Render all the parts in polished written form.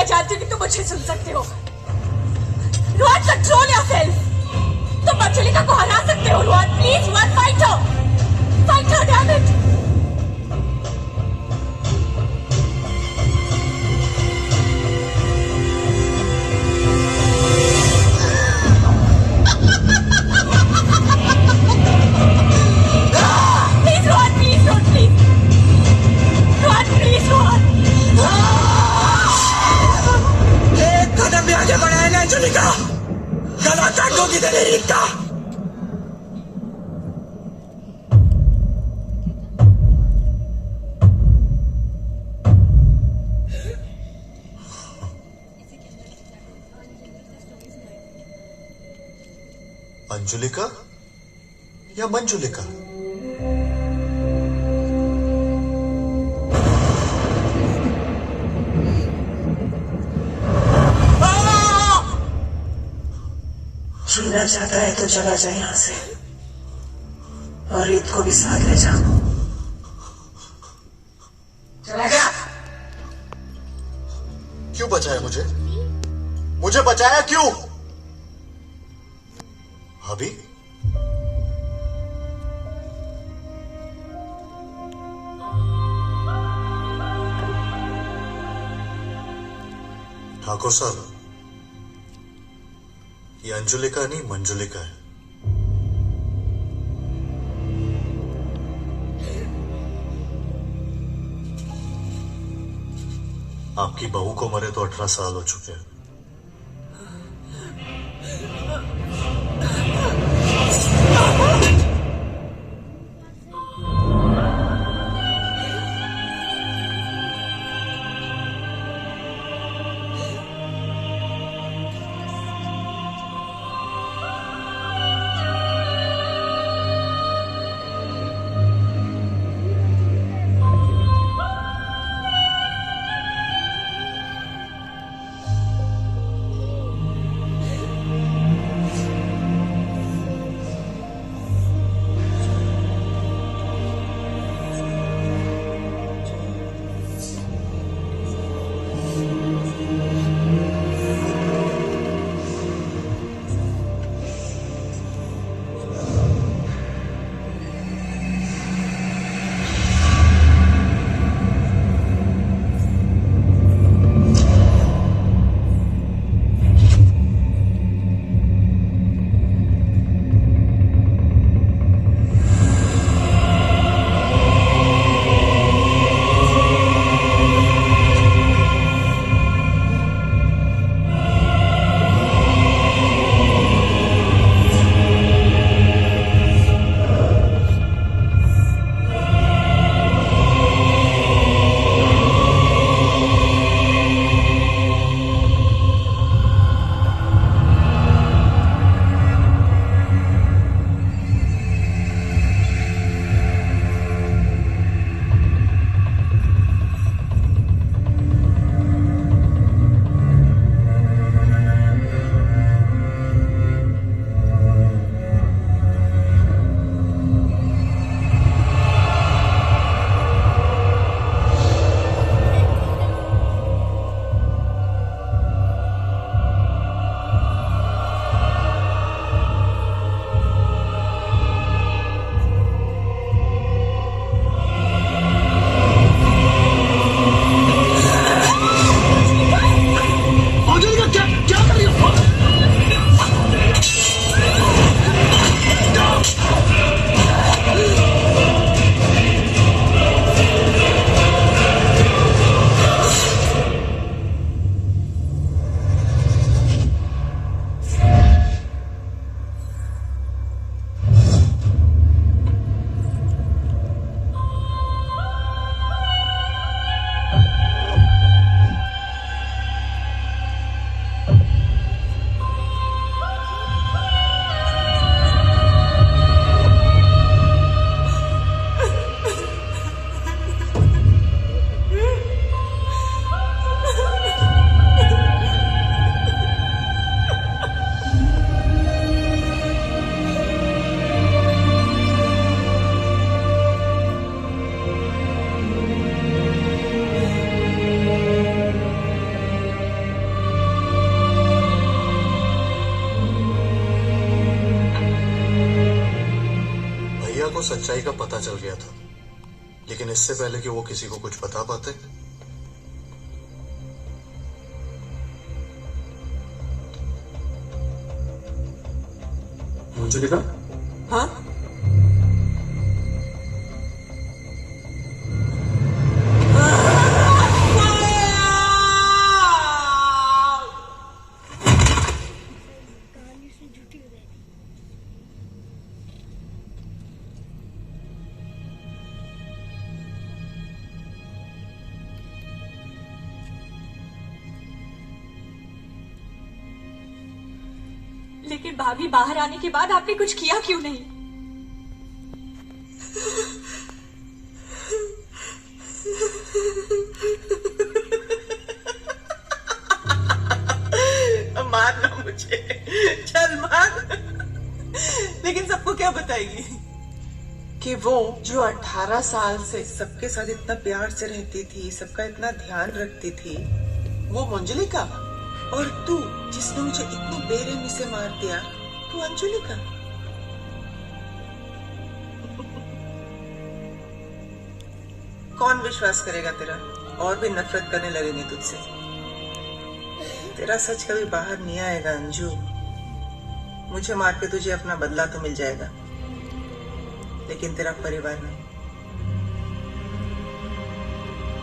मैं जानती हूँ कि तुम मुझे सुन सकते हो। Rohan, control yourself. तुम अंजलिका को हरा सकते हो Rohan. Please Rohan, fight her, damn it. Anjulika, गला काट दोगी तेरे रीत का। अंजुलिका या मंजुलिका? जीना चाहता है तो चला जाए यहां से, और रीत को भी साथ ले जा। चला गया। क्यों बचाया मुझे? मुझे बचाया क्यों? भाभी, ठाकुर साहब, ये अंजुलिका नहीं मंजुलिका है। आपकी बहू को मरे तो 18 साल हो चुके हैं। सच्चाई का पता चल गया था, लेकिन इससे पहले कि वो किसी को कुछ बता पाते, अंजुलिका, हाँ? लेकिन भाभी बाहर आने के बाद आपने कुछ किया क्यों नहीं? मारना मुझे, चल मार। लेकिन सबको क्या बताएगी कि वो जो 18 साल से सबके साथ इतना प्यार से रहती थी, सबका इतना ध्यान रखती थी, वो मंजुलिका, और तू जिसने मुझे इतनी बेरहमी से मार दिया, तू अंजुलिका। कौन विश्वास करेगा तेरा? और भी नफरत करने लगेंगे तुझसे। तेरा सच कभी बाहर नहीं आएगा अंजू। मुझे मार के तुझे अपना बदला तो मिल जाएगा, लेकिन तेरा परिवार नहीं।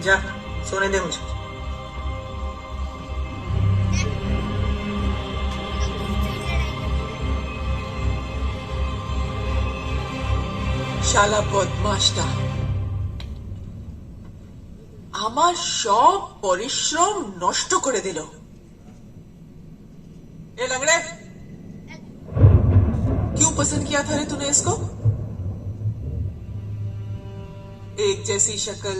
जा, सोने दे मुझे। শালা বদমাশটা আমার সব পরিশ্রম নষ্ট করে দিল। ए लंगड़े, क्यों पसंद किया था रे तूने इसको? एक जैसी शक्ल,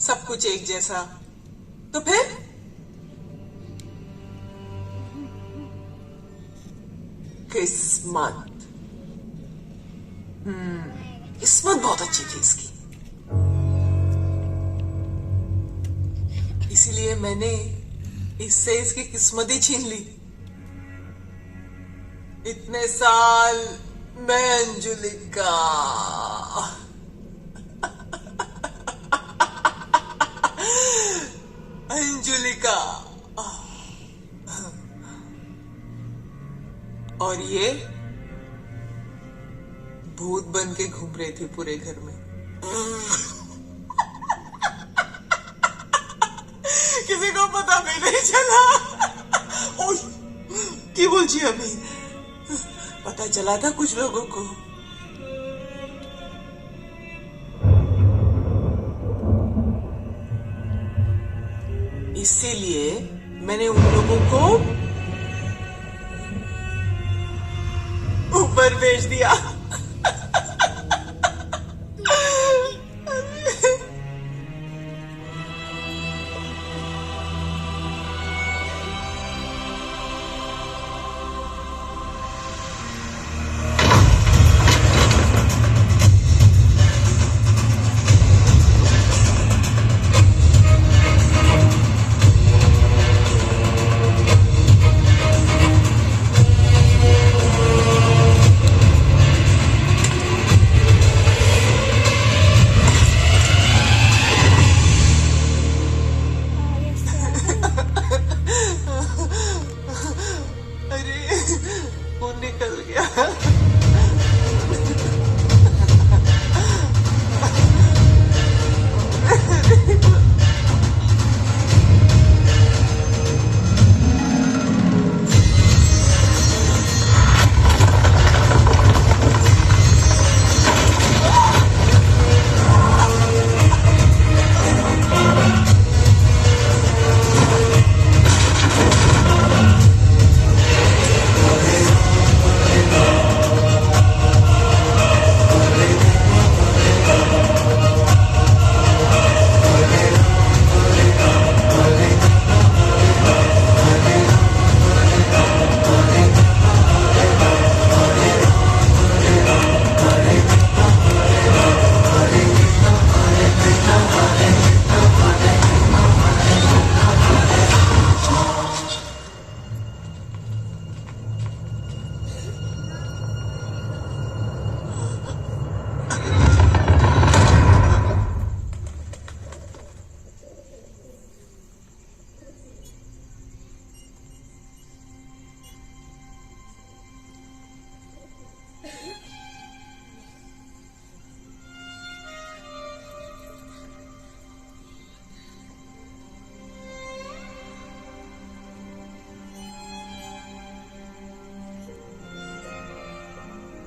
सब कुछ एक जैसा, तो फिर किस्मत। किस्मत बहुत अच्छी थी इसकी, इसीलिए मैंने इससे इसकी किस्मत ही छीन ली। इतने साल मैं अंजुलिका अंजुलिका, और ये भूत बन के घूम रही थी पूरे घर में। किसी को पता भी नहीं चला। ओह, की बोलছি আমি? पता चला था कुछ लोगों को। इसीलिए मैंने उन लोगों को ऊपर भेज दिया।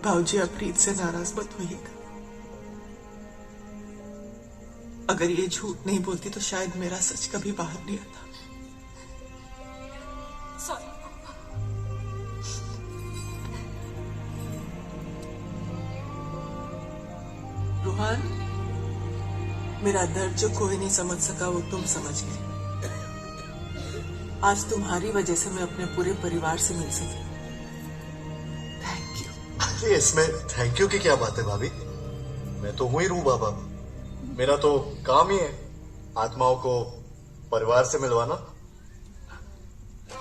बाबूजी आप प्रीत से नाराज मत होइएगा। अगर ये झूठ नहीं बोलती तो शायद मेरा सच कभी बाहर नहीं आता। सॉरी। रोहान, मेरा दर्द जो कोई नहीं समझ सका वो तुम समझ गए। आज तुम्हारी वजह से मैं अपने पूरे परिवार से मिल सकी। Thank you. अरे इसमें थैंक यू की क्या बात है भाभी? मैं तो हूं ही रूह बाबा। मेरा तो काम ही है आत्माओं को परिवार से मिलवाना।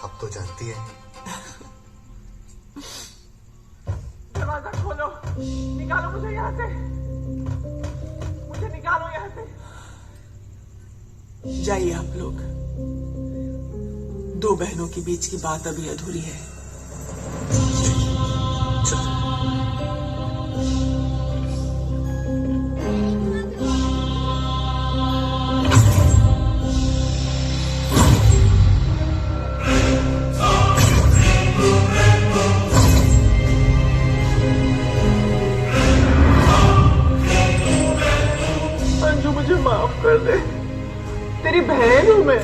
अब तो जानती है। दरवाजा खोलो, निकालो मुझे यहाँ से, मुझे निकालो यहाँ से। जाइए आप लोग, दो बहनों के बीच की बात अभी अधूरी है। अंजू मुझे माफ कर दे, तेरी बहन हूं मैं।